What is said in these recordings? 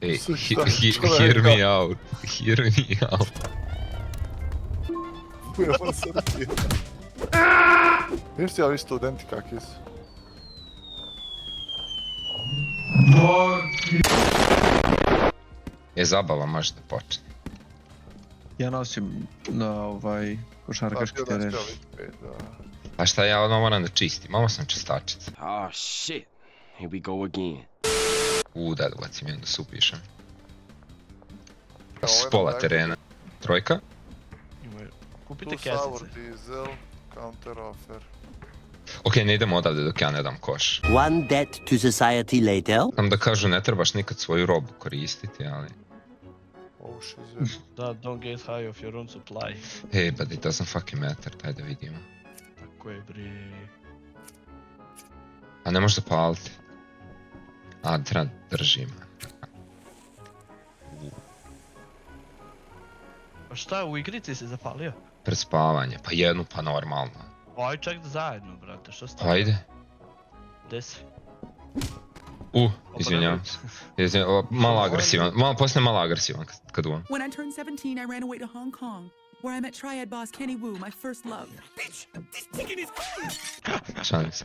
Ej, Šta je čovjek hear me rekao? out. Hear me out. Ujemo Srbije. Viš ti ovi studenti kakvi su? Zabava može da počne. Ja nosim na košarkaški teren. A šta ja odmah moram da čistim? Malo sam čistačica. Oh shit. Here we go again. Da bacim i onda se upišem. Ovo je S pola na terena. Trojka? Kupite Tu sour kesice. diesel, counter offer. Ok, ne idemo odavde dok ja ne dam koš. One debt to society later. Znam da kažu ne trebaš nikad svoju robu koristiti, ali... Oh shit. Da, don't get high of your own supply. Hey, but it doesn't fucking matter, daj da vidimo. Tako je, bre. A ne možeš da paliti. A, treba držim. A šta, u igrici si zapalio? Pred spavanje, pa jednu, pa normalno. Aj, čak da zajedno, brate, što ste? Ajde. Gde si? Izvinjavam se. Malo agresivan, poslije malo agresivan kad uvam. When I turned 17, I ran away to Hong Kong, where I met Triad boss Kenny Wu, my first love. Šalim se.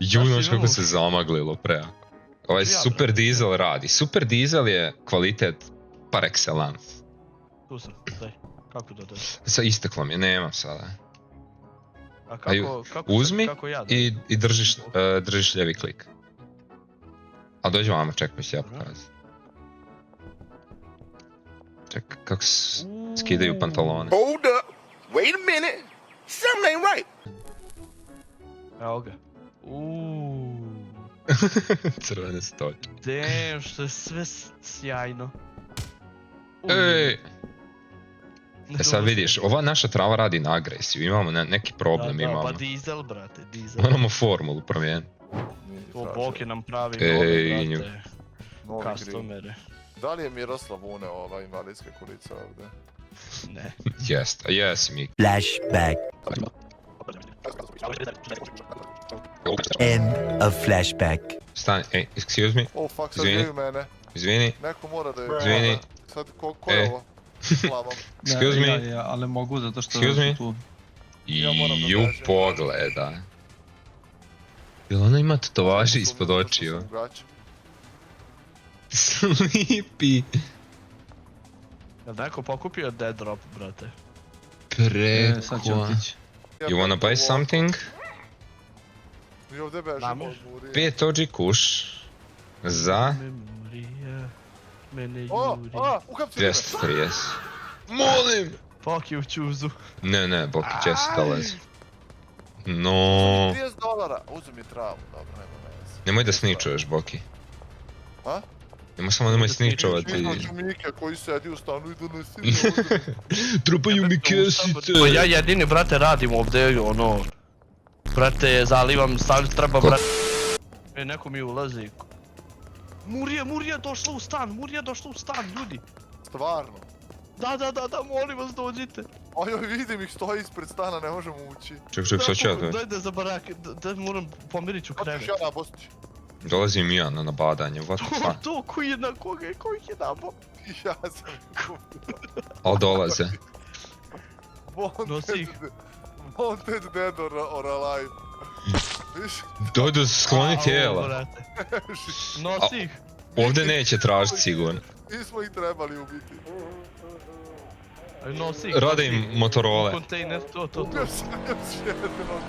Znaš kako se zamaglilo prejako. Ovaj super dizel radi. Super dizel je kvalitet par excellence. Tu sam, daj. Kako da daj? Sa isteklo mi je, nemam sada. A kako Uzmi kako ja i držiš ljevi klik. A dođi vama, čekaj mi se ja pokazati. Čekaj, kako skidaju pantalone. Hold up. Wait a minute. Something ain't right. Evo ga. Crvene stolje. Damn, što je sve sjajno. Ej! Sad vidiš, ova naša trava radi na agresiju, imamo neki problem, imamo. Pa dizel, brate, dizel. Moramo formulu promijeniti. To Boki nam pravi Ej, nove, brate, Novi customere. Da li je Miroslav uneo ova invalidska kolica ovdje? Ne. Jesi mi. Flashback. End of flashback. Stani, excuse me. Oh fuck, sad Izvini. gledaju mene. Izvini, Neko mora da je... izvini. Sad, ko je ovo? Slavom. Excuse me. Ja, ali mogu zato što Excuse me. su tu. Ja moram da Ju kažem. pogleda. Jel ona ima tatovaže ispod očiju? Sleepy. Jel neko pokupio dead drop, brate? Sad će Preko. otići. You wanna buy something? Mi ovdje bežimo Vamo. od Murije. 5 ođi kuš. Za Memorija, mene O, juri. uhapsili me. 230. Molim! Fuck you, čuzu. Ne, Boki, Jesse dolazi. No. $30. Uzem mi travu, dobro, nema veze. Nemoj da sničuješ, Boki. A? Nemoj sničovati. Između Mike koji sedi u stanu i donosi ovdje. Trupaju mi kesice. Pa ja jedini, brate, radim ovdje, ono... Brate, zalivam, treba, brate... Neko mi ulazi. Murija došla u stan, ljudi. Stvarno. Da, molim vas, dođite. Ajoj, vidim ih, stoji ispred stana, ne možemo ući. Ček, sad ću ja to. Dajde za barake, da moram pomirit ću krevet. Hoćeš ja nabostić? Dolazim i ja na nabadanje, what the fuck. To, koji je na koga je, koji je nabo? Ja sam kupio. Al dolaze. Nosi ih. Wanted dead or alive. Viš? Dojdu skloni Au, tijela. brate. Nosi ih. Ovdje neće tražiti sigurno. Nismo ih trebali ubiti. Nosi ih. Rade im Motorola. Kontejner, to. Ubio sam još jednog.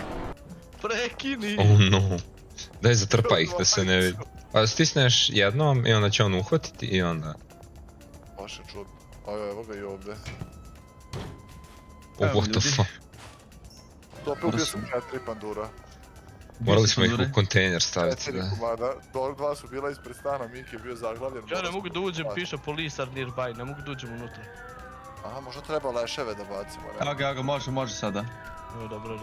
Prekini. Oh no. Daj zatrpa ih da se ne vidi. Pa stisneš jednom i onda će on uhvatiti i onda... Baš je čudno. Ajoj, evo ga i ovdje. Oh, what the fuck. Dobro, ubio sam 4 pandura. Morali smo ih u kontejner staviti, 4 da. komada. 2 su bila ispred stana, Miki je bio zaglavljen. Ja ne mogu da uđem, piše polisar nearby, ne mogu da uđem unutra. Aha, možda treba leševe da bacimo. Evo ga, može sada. Dobro.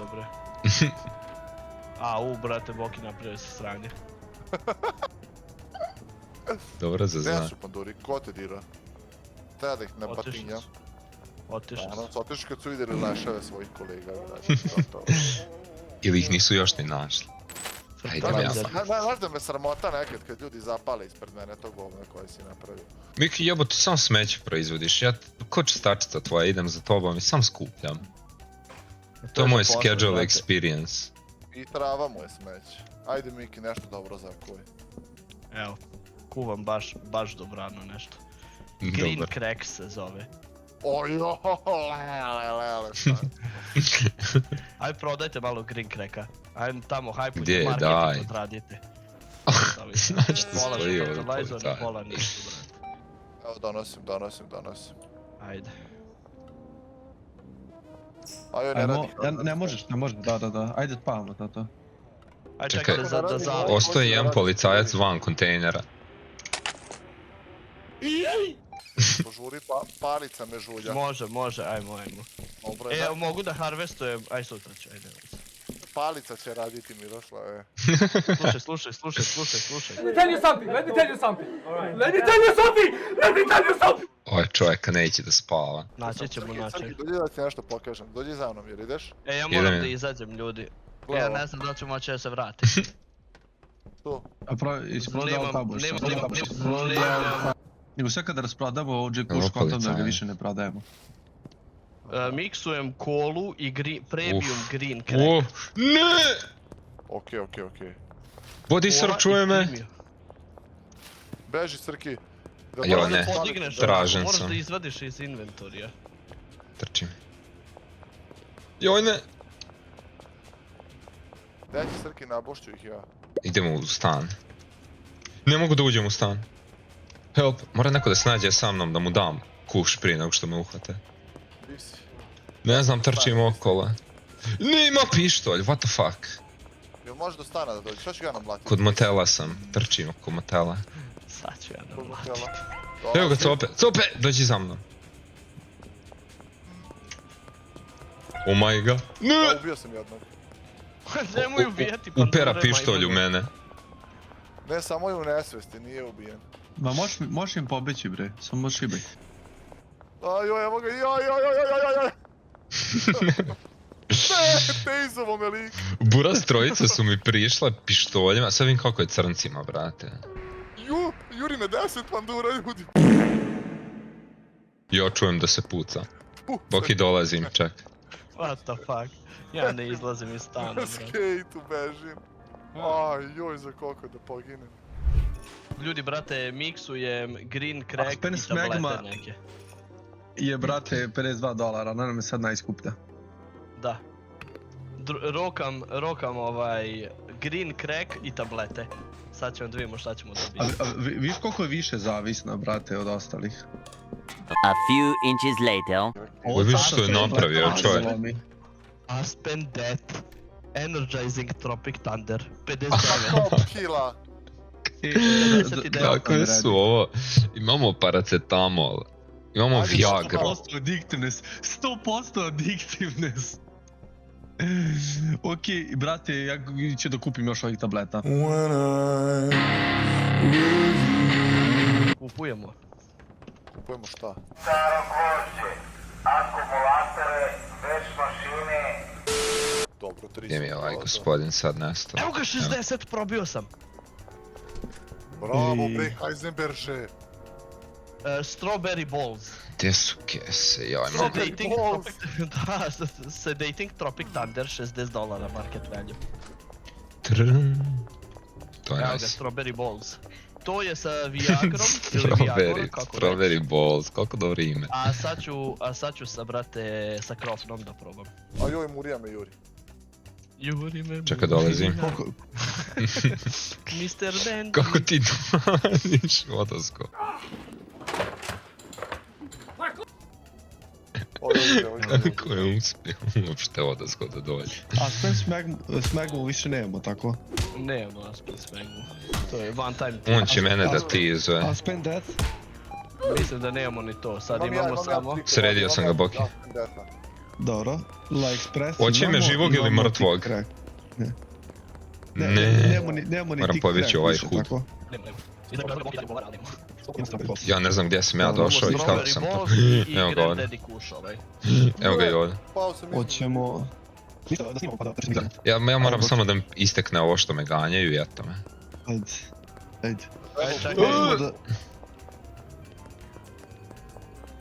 Brate, Boki napravio se sranje. Dobro za Gdje zna. su panduri? Ko te dira? Treba da ih ne patinja. Otišli Ono, su. otišli kad su vidjeli leševe svojih kolega. Ili ih nisu još ni našli. Ajde, ja. Znaš da me sramota nekad kad ljudi zapale ispred mene to govno koje si napravio. Miki, jebote, sam smeće proizvodiš. Ja, ko čistačica tvoja, idem za tobom i sam skupljam. To je moj schedule experience. I trava mu je smeć. Ajde Miki, nešto dobro za kuj. Evo, kuvam baš dobrano nešto. Green Dobar. Crack se zove. Ojo, lele, šta? Aj prodajte malo Green Cracka. Ajde tamo, hajpujte Gdje je, daj. marketing odradite. Znači što Pola stoji ovdje fertilizer, policaj. pola ništa, brate. Evo donosim. Ajde. Ajo, ne radi. Ne možeš, da. Ajde spavamo to. Aj Čekaj. čekajte za zavet. Ostoji jedan policajac van kontejnera. Požuri, palica me žulja. Može, ajmo. Dobro, Evo, mogu da harvestujem, aj sutra ću, ajde. palica će raditi Miroslave. Slušaj. Ovaj čovjek neće da spava. Naći ćemo. Dođi da ti nešto pokažem, dođi za mnom jer ideš. Ja moram Idem. da izađem, ljudi. Gledaj Ja ovo. ne znam da li ću moći da se vratim. Tu. Isprodao tabuš. Nemam. Nego sve kada rasprodamo OG Evo push kontom da ga policajac. više ne prodajemo. Miksujem kolu i premium green crack. Ne! Okej. Bodisar, Kola i čuje me. premium. Beži Srki. Jo, Moraš da ne. podigneš, Tražen moraš sam. da izvadiš iz inventorija. Trčim. Joj ne! Gdje će Srki, nabošću ih ja. Idemo u stan. Ne mogu da uđem u stan. Help, mora neko da snađe sa mnom da mu dam kuš prije nego što me uhvate. Di si? Ne znam, trčim okolo. Nema pištolj, what the fuck. Jel možeš do stana da dođeš? Šta ću ja namlatiti? Kod motela sam, trčim oko motela. Sad ću ja Kod namlatiti. motela. Evo ga, Cope, dođi za mnom. Oh my god. Ne! Ja, ubio sam jednog. Nemoj ubijati Upera pištolj u mene. Ne, samo je u nesvesti, nije ubijen. Ma možeš im pobeći bre, samo možeš šibaj. Ajoj, evo ga, joj. Ne, tejzovo me lik. Buraz trojica su mi prišle pištoljima, sad vidim kako je crncima, brate. Juri me 10 pandura, ljudi. Ja čujem da se puca. Boki dolazim, ček. What the fuck? Ja ne izlazim iz stana, Na bro. skejtu bežim. Joj, za koliko da poginem. Ljudi, brate, miksujem green crack Aspen i Smegma. tablete neke. Je brate $52, ona nam je sad najskuplja. Da. Rokam green crack i tablete. Sad ćemo da vidimo šta ćemo dobiti. Viš koliko je više zavisna brate od ostalih? A few inches later. Ovo vidiš što je napravio čovjek. Aspen Death. Energizing Tropic Thunder. 59. Top kila. Kakve su ovo? Imamo paracetamol. Imamo Ajde, Viagra. 100% addictiveness. 100% addictiveness. Okej, brate, ja ću da kupim još ovih tableta. Kupujemo. Kupujemo šta? Dobro, 300. Gdje mi je ovaj gospodin sad nestao? Evo ga 60, probio sam. Bravo, bre, Heisenberže. Strawberry balls. Gdje su kese? Joj, imam... Sedating balls. Da, Sedating Tropic Thunder, $60 market value. Trrrn. To je Evo ga, nice. Strawberry balls. To je sa Viagrom, ili Viagrom, kako reći. Strawberry balls, koliko dobro ime. A sad ću sa, brate, sa Krofnom da probam. Ajoj, Murija me juri. Juri me... Čekaj, dolazim. Mr. Dandy. Kako ti dolaziš vodoskop? Kako je uspio uopšte vodoskop da dođe? Aspen Smegmu više nemamo, tako? Nemamo Aspen Smegmu. To je one time. On će mene da tizuje. Aspen Death? Mislim da nemamo ni to, sad imamo samo... Sredio sam ga, Boki. Dobro. La Express Hoće me živog ili imamo mrtvog? Tick Crack. Ne. Nemamo ni Moram Tick pobjeći Crack ovaj više, hud. tako? Ja ne znam gdje sam ja došao i kako sam to. Evo ga ovdje. Daddy kuš ovaj. Evo ga i ovdje. Pao sam Hoćemo... Ja moram samo da mi istekne ovo što me ganjaju i eto me. Ajde.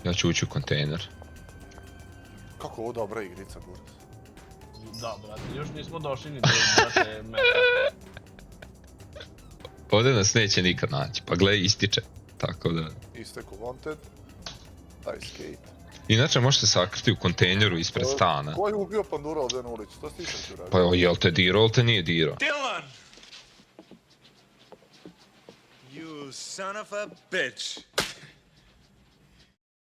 Ja ću ući u kontejner. Kako ovo dobra igrica, Buras. Da, brate, još nismo došli ni do, brate, meta. Ovdje nas neće nikad naći, pa gle, ističe. Tako da... Isteku wanted. Taj skate. Inače možete sakriti u kontejneru ispred stana. Ko je ubio pandura ovdje na ulici? To ti sam ti uradio. Pa jel te dirao ili te nije dirao? Dylan! You son of a bitch.